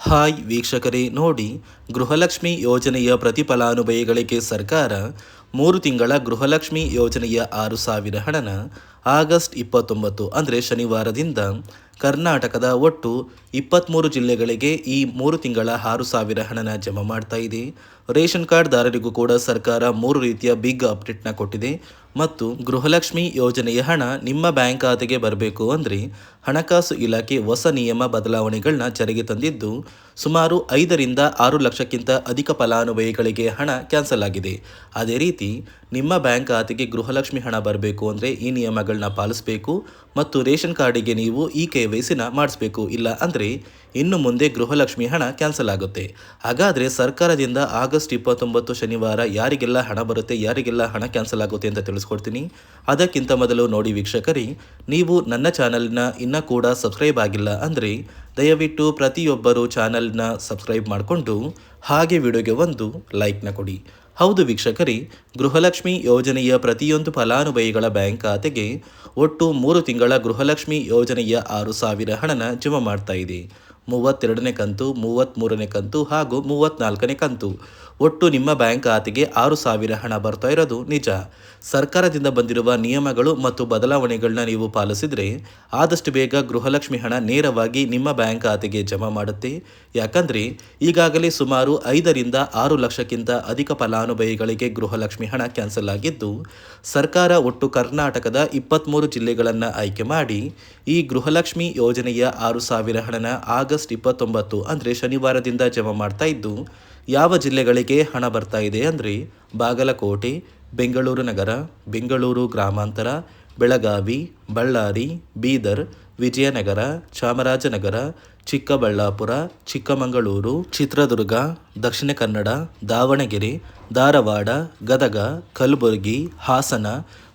Hi ವೀಕ್ಷಕರೇ, ನೋಡಿ, ಗೃಹಲಕ್ಷ್ಮಿ ಯೋಜನೆಯ ಪ್ರತಿಫಲಾನುಭವಿಗಳಿಗೆ ಸರ್ಕಾರ 3 ತಿಂಗಳ ಗೃಹಲಕ್ಷ್ಮಿ ಯೋಜನೆಯ 6,000 ಹಣನ ಆಗಸ್ಟ್ 29 ಅಂದರೆ ಶನಿವಾರದಿಂದ ಕರ್ನಾಟಕದ ಒಟ್ಟು 23 ಜಿಲ್ಲೆಗಳಿಗೆ ಈ 3 ತಿಂಗಳ 6,000 ಹಣನ ಜಮಾ ಮಾಡ್ತಾ ಇದೆ. ರೇಷನ್ ಕಾರ್ಡ್ದಾರರಿಗೂ ಕೂಡ ಸರ್ಕಾರ 3 ರೀತಿಯ ಬಿಗ್ ಅಪ್ಡೇಟ್ನ ಕೊಟ್ಟಿದೆ. ಮತ್ತು ಗೃಹಲಕ್ಷ್ಮಿ ಯೋಜನೆಯ ಹಣ ನಿಮ್ಮ ಬ್ಯಾಂಕ್ ಖಾತೆಗೆ ಬರಬೇಕು ಅಂದರೆ ಹಣಕಾಸು ಇಲಾಖೆ ಹೊಸ ನಿಯಮ ಬದಲಾವಣೆಗಳನ್ನ ಜಾರಿಗೆ ತಂದಿದ್ದು, ಸುಮಾರು 5ರಿಂದ 6 ಲಕ್ಷಕ್ಕಿಂತ ಅಧಿಕ ಫಲಾನುಭವಿಗಳಿಗೆ ಹಣ ಕ್ಯಾನ್ಸಲ್ ಆಗಿದೆ. ಅದೇ ರೀತಿ ನಿಮ್ಮ ಬ್ಯಾಂಕ್ ಖಾತೆಗೆ ಗೃಹಲಕ್ಷ್ಮಿ ಹಣ ಬರಬೇಕು ಅಂದರೆ ಈ ನಿಯಮಗಳನ್ನ ಪಾಲಿಸಬೇಕು ಮತ್ತು ರೇಷನ್ ಕಾರ್ಡಿಗೆ ನೀವು ಈ KYCನ ಮಾಡಿಸ್ಬೇಕು. ಇಲ್ಲ ಅಂದರೆ ಇನ್ನು ಮುಂದೆ ಗೃಹಲಕ್ಷ್ಮಿ ಹಣ ಕ್ಯಾನ್ಸಲ್ ಆಗುತ್ತೆ. ಹಾಗಾದರೆ ಸರ್ಕಾರದಿಂದ ಆಗಸ್ಟ್ 29 ಶನಿವಾರ ಯಾರಿಗೆಲ್ಲ ಹಣ ಬರುತ್ತೆ, ಯಾರಿಗೆಲ್ಲ ಹಣ ಕ್ಯಾನ್ಸಲ್ ಆಗುತ್ತೆ ಅಂತ ತಿಳಿಸ್ಕೊಡ್ತೀನಿ. ಅದಕ್ಕಿಂತ ಮೊದಲು ನೋಡಿ ವೀಕ್ಷಕರೇ, ನೀವು ನನ್ನ ಚಾನಲ್ನ ಇನ್ನೂ ಕೂಡ ಸಬ್ಸ್ಕ್ರೈಬ್ ಆಗಿಲ್ಲ ಅಂದರೆ ದಯವಿಟ್ಟು ಪ್ರತಿಯೊಬ್ಬರು ಚಾನಲ್ನ ಸಬ್ಸ್ಕ್ರೈಬ್ ಮಾಡಿಕೊಂಡು ಹಾಗೆ ವಿಡಿಯೋಗೆ ಒಂದು ಲೈಕ್ನ ಕೊಡಿ. ಹೌದು ವೀಕ್ಷಕರೇ, ಗೃಹಲಕ್ಷ್ಮಿ ಯೋಜನೆಯ ಪ್ರತಿಯೊಂದು ಫಲಾನುಭವಿಗಳ ಬ್ಯಾಂಕ್ ಖಾತೆಗೆ ಒಟ್ಟು 3 ತಿಂಗಳ ಗೃಹಲಕ್ಷ್ಮಿ ಯೋಜನೆಯ 6,000 ಹಣನ ಜಮಾ ಮಾಡ್ತಾ ಇದೆ. 32ನೇ ಕಂತು, 33ನೇ ಕಂತು ಹಾಗೂ 34ನೇ ಕಂತು. ಒಟ್ಟು ನಿಮ್ಮ ಬ್ಯಾಂಕ್ ಖಾತೆಗೆ 6,000 ಹಣ ಬರ್ತಾ ಇರೋದು ನಿಜ. ಸರ್ಕಾರದಿಂದ ಬಂದಿರುವ ನಿಯಮಗಳು ಮತ್ತು ಬದಲಾವಣೆಗಳನ್ನ ನೀವು ಪಾಲಿಸಿದರೆ ಆದಷ್ಟು ಬೇಗ ಗೃಹಲಕ್ಷ್ಮಿ ಹಣ ನೇರವಾಗಿ ನಿಮ್ಮ ಬ್ಯಾಂಕ್ ಖಾತೆಗೆ ಜಮಾ ಮಾಡುತ್ತೆ. ಯಾಕಂದರೆ ಈಗಾಗಲೇ ಸುಮಾರು 5ರಿಂದ 6 ಲಕ್ಷಕ್ಕಿಂತ ಅಧಿಕ ಫಲಾನುಭವಿಗಳಿಗೆ ಗೃಹಲಕ್ಷ್ಮಿ ಹಣ ಕ್ಯಾನ್ಸಲ್ ಆಗಿದ್ದು, ಸರ್ಕಾರ ಒಟ್ಟು ಕರ್ನಾಟಕದ 23 ಜಿಲ್ಲೆಗಳನ್ನು ಆಯ್ಕೆ ಮಾಡಿ ಈ ಗೃಹಲಕ್ಷ್ಮಿ ಯೋಜನೆಯ 6,000 ಹಣನ ಆಗಸ್ಟ್ 29 ಅಂದರೆ ಶನಿವಾರದಿಂದ ಜಮಾ ಮಾಡ್ತಾ ಇದ್ದು, ಯಾವ ಜಿಲ್ಲೆಗಳಿಗೆ ಹಣ ಬರ್ತಾ ಇದೆ ಅಂದರೆ ಬಾಗಲಕೋಟೆ, ಬೆಂಗಳೂರು ನಗರ, ಬೆಂಗಳೂರು ಗ್ರಾಮಾಂತರ, ಬೆಳಗಾವಿ, ಬಳ್ಳಾರಿ, ಬೀದರ್, ವಿಜಯನಗರ, ಚಾಮರಾಜನಗರ, ಚಿಕ್ಕಬಳ್ಳಾಪುರ, ಚಿಕ್ಕಮಗಳೂರು, ಚಿತ್ರದುರ್ಗ, ದಕ್ಷಿಣ ಕನ್ನಡ, ದಾವಣಗೆರೆ, ಧಾರವಾಡ, ಗದಗ, ಕಲಬುರಗಿ, ಹಾಸನ,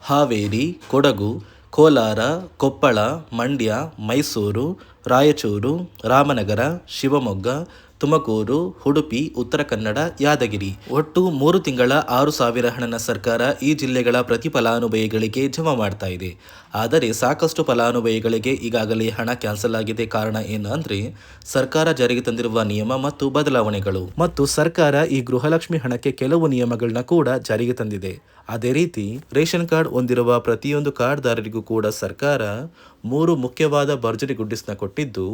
ಹಾವೇರಿ, ಕೊಡಗು, ಕೋಲಾರ, ಕೊಪ್ಪಳ, ಮಂಡ್ಯ, ಮೈಸೂರು, ರಾಯಚೂರು, ರಾಮನಗರ, ಶಿವಮೊಗ್ಗ, ತುಮಕೂರು, ಉಡುಪಿ, ಉತ್ತರ ಕನ್ನಡ, ಯಾದಗಿರಿ. ಒಟ್ಟು 3 ತಿಂಗಳ 6,000 ಹಣನ ಸರ್ಕಾರ ಈ ಜಿಲ್ಲೆಗಳ ಪ್ರತಿ ಫಲಾನುಭವಿಗಳಿಗೆ ಜಮಾ ಮಾಡ್ತಾ ಇದೆ. ಆದರೆ ಸಾಕಷ್ಟು ಫಲಾನುಭವಿಗಳಿಗೆ ಈಗಾಗಲೇ ಹಣ ಕ್ಯಾನ್ಸಲ್ ಆಗಿದೆ. ಕಾರಣ ಏನು ಅಂದರೆ ಸರ್ಕಾರ ಜಾರಿಗೆ ತಂದಿರುವ ನಿಯಮ ಮತ್ತು ಬದಲಾವಣೆಗಳು. ಮತ್ತು ಸರ್ಕಾರ ಈ ಗೃಹಲಕ್ಷ್ಮಿ ಹಣಕ್ಕೆ ಕೆಲವು ನಿಯಮಗಳನ್ನ ಕೂಡ ಜಾರಿಗೆ ತಂದಿದೆ. ಅದೇ ರೀತಿ ರೇಷನ್ ಕಾರ್ಡ್ ಹೊಂದಿರುವ ಪ್ರತಿಯೊಂದು ಕಾರ್ಡ್ದಾರರಿಗೂ ಕೂಡ ಸರ್ಕಾರ 3 ಮುಖ್ಯವಾದ ಭರ್ಜರಿ ಗುಡ್ ನ್ಯೂಸ್ನ ಕೊಟ್ಟಿದ್ದು,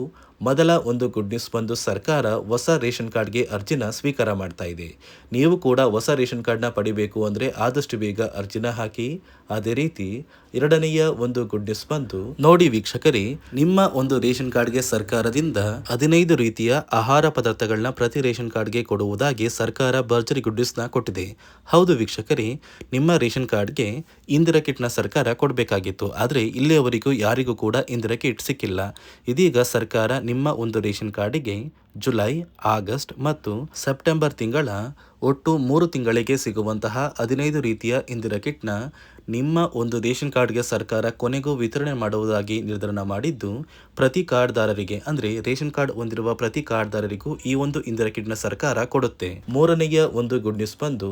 ಮೊದಲ ಒಂದು ಗುಡ್ ನ್ಯೂಸ್ ಬಂದು ಸರ್ಕಾರ ಹೊಸ ರೇಷನ್ ಕಾರ್ಡ್ಗೆ ಅರ್ಜಿನ ಸ್ವೀಕಾರ ಮಾಡ್ತಾ ಇದೆ. ನೀವು ಕೂಡ ಹೊಸ ರೇಷನ್ ಕಾರ್ಡ್ನ ಪಡಿಬೇಕು ಅಂದರೆ ಆದಷ್ಟು ಬೇಗ ಅರ್ಜಿನ ಹಾಕಿ. ಅದೇ ರೀತಿ ಎರಡನೆಯ ಒಂದು ಗುಡ್ ನ್ಯೂಸ್ ಬಂದು ನೋಡಿ ವೀಕ್ಷಕರೇ, ನಿಮ್ಮ ಒಂದು ರೇಷನ್ ಕಾರ್ಡ್ಗೆ ಸರ್ಕಾರದಿಂದ 15 ರೀತಿಯ ಆಹಾರ ಪದಾರ್ಥಗಳನ್ನ ಪ್ರತಿ ರೇಷನ್ ಕಾರ್ಡ್ಗೆ ಕೊಡುವುದಾಗಿ ಸರ್ಕಾರ ಭರ್ಜರಿ ಗುಡ್ ನ್ಯೂಸ್ನ ಕೊಟ್ಟಿದೆ. ಹೌದು ವೀಕ್ಷಕರೇ, ನಿಮ್ಮ ರೇಷನ್ ಕಾರ್ಡ್ಗೆ ಇಂದಿರಾ ಕಿಟ್ನ ಸರ್ಕಾರ ಕೊಡಬೇಕಾಗಿತ್ತು. ಆದರೆ ಇಲ್ಲಿಯವರೆಗೂ ಯಾರಿಗೂ ಕೂಡ ಇಂದಿರಾ ಕಿಟ್ ಸಿಕ್ಕಿಲ್ಲ. ಇದೀಗ ಸರ್ಕಾರ ನಿಮ್ಮ ಒಂದು ರೇಷನ್ ಕಾರ್ಡಿಗೆ ಜುಲೈ, ಆಗಸ್ಟ್ ಮತ್ತು ಸೆಪ್ಟೆಂಬರ್ ತಿಂಗಳ ಒಟ್ಟು 3 ತಿಂಗಳಿಗೆ ಸಿಗುವಂತಹ 15 ರೀತಿಯ ಇಂದಿರಾ ಕಿಟ್ನ ನಿಮ್ಮ ಒಂದು ರೇಷನ್ ಕಾರ್ಡ್ಗೆ ಸರ್ಕಾರ ಕೊನೆಗೂ ವಿತರಣೆ ಮಾಡುವುದಾಗಿ ನಿರ್ಧಾರ ಮಾಡಿದ್ದು, ಪ್ರತಿ ಕಾರ್ಡ್ದಾರರಿಗೆ ಅಂದರೆ ರೇಷನ್ ಕಾರ್ಡ್ ಹೊಂದಿರುವ ಪ್ರತಿ ಕಾರ್ಡ್ದಾರರಿಗೂ ಈ ಒಂದು ಇಂದಿರಾ ಕಿಟ್ನ ಸರ್ಕಾರ ಕೊಡುತ್ತೆ. ಮೂರನೆಯ ಒಂದು ಗುಡ್ ನ್ಯೂಸ್ ಬಂದು,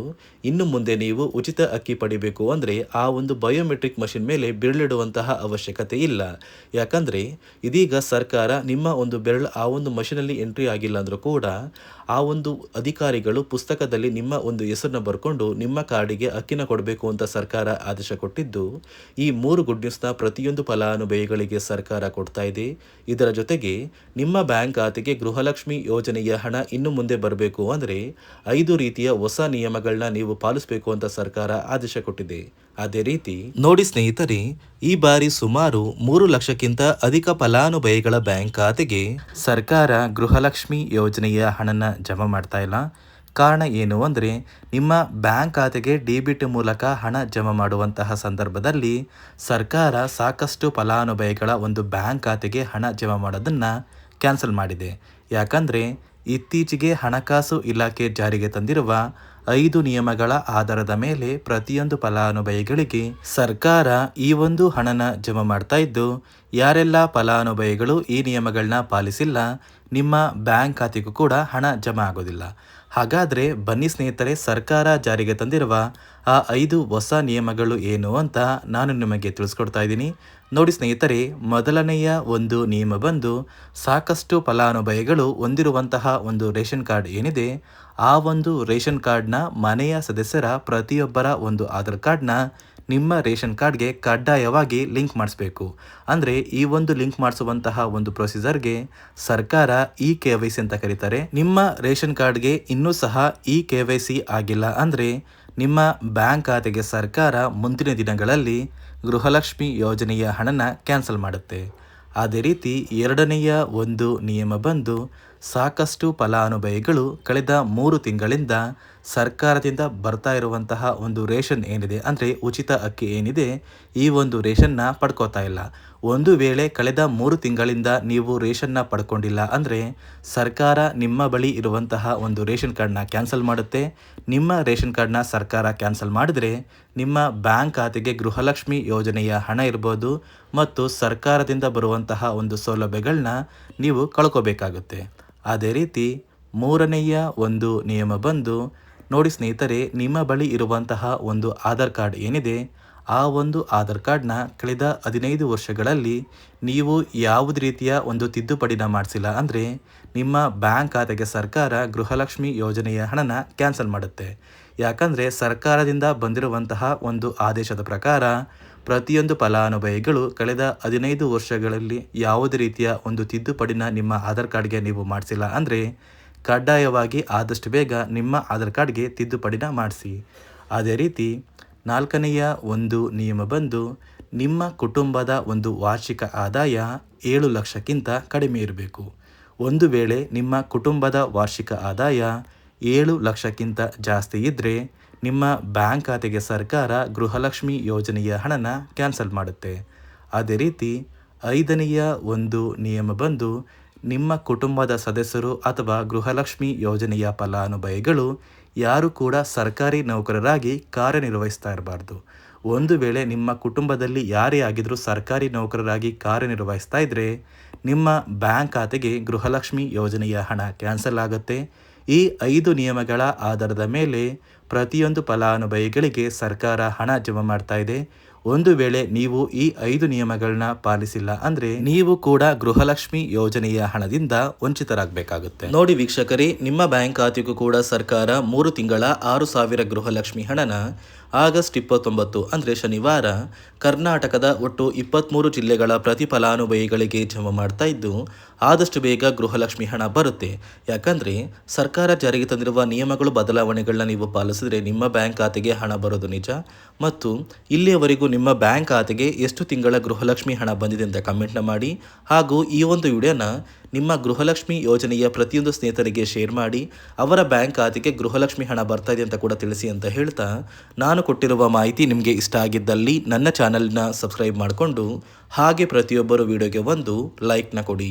ಇನ್ನು ಮುಂದೆ ನೀವು ಉಚಿತ ಅಕ್ಕಿ ಪಡಿಬೇಕು ಅಂದರೆ ಆ ಒಂದು ಬಯೋಮೆಟ್ರಿಕ್ ಮಷಿನ್ ಮೇಲೆ ಬೆರಳಿಡುವಂತಹ ಅವಶ್ಯಕತೆ ಇಲ್ಲ. ಯಾಕಂದರೆ ಇದೀಗ ಸರ್ಕಾರ ನಿಮ್ಮ ಒಂದು ಬೆರಳು ಆ ಒಂದು ಮಷಿನಲ್ಲಿ ಎಂಟ್ರಿ ಆಗಿಲ್ಲ ಅಂದರೂ ಕೂಡ ಆ ಒಂದು ಅಧಿಕಾರಿಗಳು ಪುಸ್ತಕದಲ್ಲಿ ನಿಮ್ಮ ಒಂದು ಹೆಸರನ್ನ ಬರ್ಕೊಂಡು ನಿಮ್ಮ ಕಾರ್ಡಿಗೆ ಅಕ್ಕಿನ ಕೊಡಬೇಕು ಅಂತ ಸರ್ಕಾರ ಆದೇಶ ಕೊಟ್ಟಿದ್ದು, ಈ 3 ಗುಡ್ ನ್ಯೂಸ್ನ ಪ್ರತಿಯೊಂದು ಫಲಾನುಭವಿಗಳಿಗೆ ಸರ್ಕಾರ ಕೊಡ್ತಾ ಇದೆ. ಇದರ ಜೊತೆಗೆ ನಿಮ್ಮ ಬ್ಯಾಂಕ್ ಖಾತೆಗೆ ಗೃಹಲಕ್ಷ್ಮಿ ಯೋಜನೆಯ ಹಣ ಇನ್ನು ಮುಂದೆ ಬರಬೇಕು ಅಂದರೆ 5 ರೀತಿಯ ಹೊಸ ನಿಯಮಗಳನ್ನ ನೀವು ಪಾಲಿಸಬೇಕು ಅಂತ ಸರ್ಕಾರ ಆದೇಶ ಕೊಟ್ಟಿದೆ. ಅದೇ ರೀತಿ ನೋಡಿ ಸ್ನೇಹಿತರೆ, ಈ ಬಾರಿ ಸುಮಾರು 3 ಲಕ್ಷಕ್ಕಿಂತ ಅಧಿಕ ಫಲಾನುಭವಿಗಳ ಬ್ಯಾಂಕ್ ಖಾತೆಗೆ ಸರ್ಕಾರ ಗೃಹಲಕ್ಷ್ಮಿ ಯೋಜನೆಯ ಹಣನ ಜಮಾ ಮಾಡ್ತಾ ಇಲ್ಲ. ಕಾರಣ ಏನು ಅಂದರೆ ನಿಮ್ಮ ಬ್ಯಾಂಕ್ ಖಾತೆಗೆ ಡೆಬಿಟ್ ಮೂಲಕ ಹಣ ಜಮಾ ಮಾಡುವಂತಹ ಸಂದರ್ಭದಲ್ಲಿ ಸರ್ಕಾರ ಸಾಕಷ್ಟು ಫಲಾನುಭವಿಗಳ ಒಂದು ಬ್ಯಾಂಕ್ ಖಾತೆಗೆ ಹಣ ಜಮಾ ಮಾಡೋದನ್ನು ಕ್ಯಾನ್ಸಲ್ ಮಾಡಿದೆ. ಯಾಕಂದರೆ ಇತ್ತೀಚೆಗೆ ಹಣಕಾಸು ಇಲಾಖೆ ಜಾರಿಗೆ ತಂದಿರುವ 5 ನಿಯಮಗಳ ಆಧಾರದ ಮೇಲೆ ಪ್ರತಿಯೊಂದು ಫಲಾನುಭವಿಗಳಿಗೆ ಸರ್ಕಾರ ಈ ಒಂದು ಹಣನ ಜಮಾ ಮಾಡ್ತಾ ಇದ್ದು, ಯಾರೆಲ್ಲ ಫಲಾನುಭವಿಗಳು ಈ ನಿಯಮಗಳನ್ನ ಪಾಲಿಸಿಲ್ಲ ನಿಮ್ಮ ಬ್ಯಾಂಕ್ ಖಾತೆಗೂ ಕೂಡ ಹಣ ಜಮಾ ಆಗೋದಿಲ್ಲ. ಹಾಗಾದರೆ ಬನ್ನಿ ಸ್ನೇಹಿತರೆ, ಸರ್ಕಾರ ಜಾರಿಗೆ ತಂದಿರುವ ಆ 5 ಹೊಸ ನಿಯಮಗಳು ಏನು ಅಂತ ನಾನು ನಿಮಗೆ ತಿಳಿಸ್ಕೊಡ್ತಾ ಇದ್ದೀನಿ. ನೋಡಿ ಸ್ನೇಹಿತರೆ, ಮೊದಲನೆಯ ಒಂದು ನಿಯಮ ಬಂದು ಸಾಕಷ್ಟು ಫಲಾನುಭವಿಗಳು ಹೊಂದಿರುವಂತಹ ಒಂದು ರೇಷನ್ ಕಾರ್ಡ್ ಏನಿದೆ, ಆ ಒಂದು ರೇಷನ್ ಕಾರ್ಡ್ನ ಮನೆಯ ಸದಸ್ಯರ ಪ್ರತಿಯೊಬ್ಬರ ಒಂದು ಆಧಾರ್ ಕಾರ್ಡ್ನ ನಿಮ್ಮ ರೇಷನ್ ಕಾರ್ಡ್ಗೆ ಕಡ್ಡಾಯವಾಗಿ ಲಿಂಕ್ ಮಾಡಿಸ್ಬೇಕು. ಅಂದರೆ ಈ ಒಂದು ಲಿಂಕ್ ಮಾಡಿಸುವಂತಹ ಒಂದು ಪ್ರೊಸೀಜರ್ಗೆ ಸರ್ಕಾರ KYC ಅಂತ ಕರೀತಾರೆ. ನಿಮ್ಮ ರೇಷನ್ ಕಾರ್ಡ್ಗೆ ಇನ್ನೂ ಸಹ KYC ಆಗಿಲ್ಲ ಅಂದರೆ ನಿಮ್ಮ ಬ್ಯಾಂಕ್ ಖಾತೆಗೆ ಸರ್ಕಾರ ಮುಂದಿನ ದಿನಗಳಲ್ಲಿ ಗೃಹಲಕ್ಷ್ಮಿ ಯೋಜನೆಯ ಹಣನ ಕ್ಯಾನ್ಸಲ್ ಮಾಡುತ್ತೆ. ಅದೇ ರೀತಿ ಎರಡನೆಯ ಒಂದು ನಿಯಮ ಬಂದು ಸಾಕಷ್ಟು ಫಲಾನುಭವಿಗಳು ಕಳೆದ 3 ತಿಂಗಳಿಂದ ಸರ್ಕಾರದಿಂದ ಬರ್ತಾ ಇರುವಂತಹ ಒಂದು ರೇಷನ್ ಏನಿದೆ, ಅಂದರೆ ಉಚಿತ ಅಕ್ಕಿ ಏನಿದೆ, ಈ ಒಂದು ರೇಷನ್ನ ಪಡ್ಕೋತಾ ಇಲ್ಲ. ಒಂದು ವೇಳೆ ಕಳೆದ 3 ತಿಂಗಳಿಂದ ನೀವು ರೇಷನ್ನ ಪಡ್ಕೊಂಡಿಲ್ಲ ಅಂದರೆ ಸರ್ಕಾರ ನಿಮ್ಮ ಬಳಿ ಇರುವಂತಹ ಒಂದು ರೇಷನ್ ಕಾರ್ಡ್ನ ಕ್ಯಾನ್ಸಲ್ ಮಾಡುತ್ತೆ. ನಿಮ್ಮ ರೇಷನ್ ಕಾರ್ಡ್ನ ಸರ್ಕಾರ ಕ್ಯಾನ್ಸಲ್ ಮಾಡಿದರೆ ನಿಮ್ಮ ಬ್ಯಾಂಕ್ ಖಾತೆಗೆ ಗೃಹಲಕ್ಷ್ಮಿ ಯೋಜನೆಯ ಹಣ ಇರ್ಬೋದು ಮತ್ತು ಸರ್ಕಾರದಿಂದ ಬರುವಂತಹ ಒಂದು ಸೌಲಭ್ಯಗಳನ್ನ ನೀವು ಕಳ್ಕೋಬೇಕಾಗುತ್ತೆ. ಅದೇ ರೀತಿ ಮೂರನೆಯ ಒಂದು ನಿಯಮ ಬಂದು ನೋಡಿ ಸ್ನೇಹಿತರೆ, ನಿಮ್ಮ ಬಳಿ ಇರುವಂತಹ ಒಂದು ಆಧಾರ್ ಕಾರ್ಡ್ ಏನಿದೆ, ಆ ಒಂದು ಆಧಾರ್ ಕಾರ್ಡ್ನ ಕಳೆದ 15 ವರ್ಷಗಳಲ್ಲಿ ನೀವು ಯಾವುದೇ ರೀತಿಯ ಒಂದು ತಿದ್ದುಪಡಿನ ಮಾಡಿಸಿಲ್ಲ ಅಂದರೆ ನಿಮ್ಮ ಬ್ಯಾಂಕ್ ಖಾತೆಗೆ ಸರ್ಕಾರ ಗೃಹಲಕ್ಷ್ಮಿ ಯೋಜನೆಯ ಹಣನ ಕ್ಯಾನ್ಸಲ್ ಮಾಡುತ್ತೆ. ಯಾಕಂದರೆ ಸರ್ಕಾರದಿಂದ ಬಂದಿರುವಂತಹ ಒಂದು ಆದೇಶದ ಪ್ರಕಾರ ಪ್ರತಿಯೊಂದು ಫಲಾನುಭವಿಗಳು ಕಳೆದ 15 ವರ್ಷಗಳಲ್ಲಿ ಯಾವುದೇ ರೀತಿಯ ಒಂದು ತಿದ್ದುಪಡಿನ ನಿಮ್ಮ ಆಧಾರ್ ಕಾರ್ಡ್ಗೆ ನೀವು ಮಾಡಿಸಿಲ್ಲ ಅಂದರೆ ಕಡ್ಡಾಯವಾಗಿ ಆದಷ್ಟು ಬೇಗ ನಿಮ್ಮ ಆಧಾರ್ ಕಾರ್ಡ್ಗೆ ತಿದ್ದುಪಡಿನ ಮಾಡಿಸಿ. ಅದೇ ರೀತಿ ನಾಲ್ಕನೆಯ ಒಂದು ನಿಯಮ ಬಂದು ನಿಮ್ಮ ಕುಟುಂಬದ ಒಂದು ವಾರ್ಷಿಕ ಆದಾಯ 7 ಲಕ್ಷಕ್ಕಿಂತ ಕಡಿಮೆ ಇರಬೇಕು. ಒಂದು ವೇಳೆ ನಿಮ್ಮ ಕುಟುಂಬದ ವಾರ್ಷಿಕ ಆದಾಯ 7 ಲಕ್ಷಕ್ಕಿಂತ ಜಾಸ್ತಿ ಇದ್ದರೆ ನಿಮ್ಮ ಬ್ಯಾಂಕ್ ಖಾತೆಗೆ ಸರ್ಕಾರ ಗೃಹಲಕ್ಷ್ಮಿ ಯೋಜನೆಯ ಹಣನ ಕ್ಯಾನ್ಸಲ್ ಮಾಡುತ್ತೆ. ಅದೇ ರೀತಿ 5ನೆಯ ಒಂದು ನಿಯಮ ಬಂದು ನಿಮ್ಮ ಕುಟುಂಬದ ಸದಸ್ಯರು ಅಥವಾ ಗೃಹಲಕ್ಷ್ಮಿ ಯೋಜನೆಯ ಫಲಾನುಭವಿಗಳು ಯಾರು ಕೂಡ ಸರ್ಕಾರಿ ನೌಕರರಾಗಿ ಕಾರ್ಯನಿರ್ವಹಿಸ್ತಾ ಇರಬಾರ್ದು. ಒಂದು ವೇಳೆ ನಿಮ್ಮ ಕುಟುಂಬದಲ್ಲಿ ಯಾರೇ ಆಗಿದ್ರೂ ಸರ್ಕಾರಿ ನೌಕರರಾಗಿ ಕಾರ್ಯನಿರ್ವಹಿಸ್ತಾ ಇದ್ದರೆ ನಿಮ್ಮ ಬ್ಯಾಂಕ್ ಖಾತೆಗೆ ಗೃಹಲಕ್ಷ್ಮಿ ಯೋಜನೆಯ ಹಣ ಕ್ಯಾನ್ಸಲ್ ಆಗುತ್ತೆ. ಈ 5 ನಿಯಮಗಳ ಆಧಾರದ ಮೇಲೆ ಪ್ರತಿಯೊಂದು ಫಲಾನುಭವಿಗಳಿಗೆ ಸರ್ಕಾರ ಹಣ ಜಮಾ ಮಾಡ್ತಾ ಇದೆ. ಒಂದು ವೇಳೆ ನೀವು ಈ 5 ನಿಯಮಗಳನ್ನ ಪಾಲಿಸಿಲ್ಲ ಅಂದರೆ ನೀವು ಕೂಡ ಗೃಹಲಕ್ಷ್ಮಿ ಯೋಜನೆಯ ಹಣದಿಂದ ವಂಚಿತರಾಗಬೇಕಾಗುತ್ತೆ. ನೋಡಿ ವೀಕ್ಷಕರೇ, ನಿಮ್ಮ ಬ್ಯಾಂಕ್ ಖಾತೆಗೂ ಕೂಡ ಸರ್ಕಾರ 3 ತಿಂಗಳ 6,000 ಗೃಹಲಕ್ಷ್ಮಿ ಹಣನ ಆಗಸ್ಟ್ 29 ಅಂದರೆ ಶನಿವಾರ ಕರ್ನಾಟಕದ ಒಟ್ಟು 23 ಜಿಲ್ಲೆಗಳ ಪ್ರತಿ ಫಲಾನುಭವಿಗಳಿಗೆ ಜಮಾ ಮಾಡ್ತಾ ಇದ್ದು, ಆದಷ್ಟು ಬೇಗ ಗೃಹಲಕ್ಷ್ಮಿ ಹಣ ಬರುತ್ತೆ. ಯಾಕಂದರೆ ಸರ್ಕಾರ ಜಾರಿಗೆ ತಂದಿರುವ ನಿಯಮಗಳು ಬದಲಾವಣೆಗಳನ್ನ ನೀವು ಪಾಲಿಸಿದ್ರೆ ನಿಮ್ಮ ಬ್ಯಾಂಕ್ ಖಾತೆಗೆ ಹಣ ಬರೋದು ನಿಜ. ಮತ್ತು ಇಲ್ಲಿಯವರೆಗೂ ನಿಮ್ಮ ಬ್ಯಾಂಕ್ ಖಾತೆಗೆ ಎಷ್ಟು ತಿಂಗಳ ಗೃಹಲಕ್ಷ್ಮಿ ಹಣ ಬಂದಿದೆ ಅಂತ ಕಮೆಂಟ್ನ ಮಾಡಿ. ಹಾಗೂ ಈ ಒಂದು ವಿಡಿಯೋನ ನಿಮ್ಮ ಗೃಹಲಕ್ಷ್ಮಿ ಯೋಜನೆಯ ಪ್ರತಿಯೊಂದು ಸ್ನೇಹಿತರಿಗೆ ಶೇರ್ ಮಾಡಿ, ಅವರ ಬ್ಯಾಂಕ್ ಖಾತೆಗೆ ಗೃಹಲಕ್ಷ್ಮಿ ಹಣ ಬರ್ತಾ ಇದೆ ಅಂತ ಕೂಡ ತಿಳಿಸಿ ಅಂತ ಹೇಳ್ತಾ, ನಾನು ಕೊಟ್ಟಿರುವ ಮಾಹಿತಿ ನಿಮಗೆ ಇಷ್ಟ ಆಗಿದ್ದಲ್ಲಿ ನನ್ನ ಚಾನಲ್ನ ಸಬ್ಸ್ಕ್ರೈಬ್ ಮಾಡಿಕೊಂಡು ಹಾಗೆ ಪ್ರತಿಯೊಬ್ಬರು ವಿಡಿಯೋಗೆ ಒಂದು ಲೈಕ್ನ ಕೊಡಿ.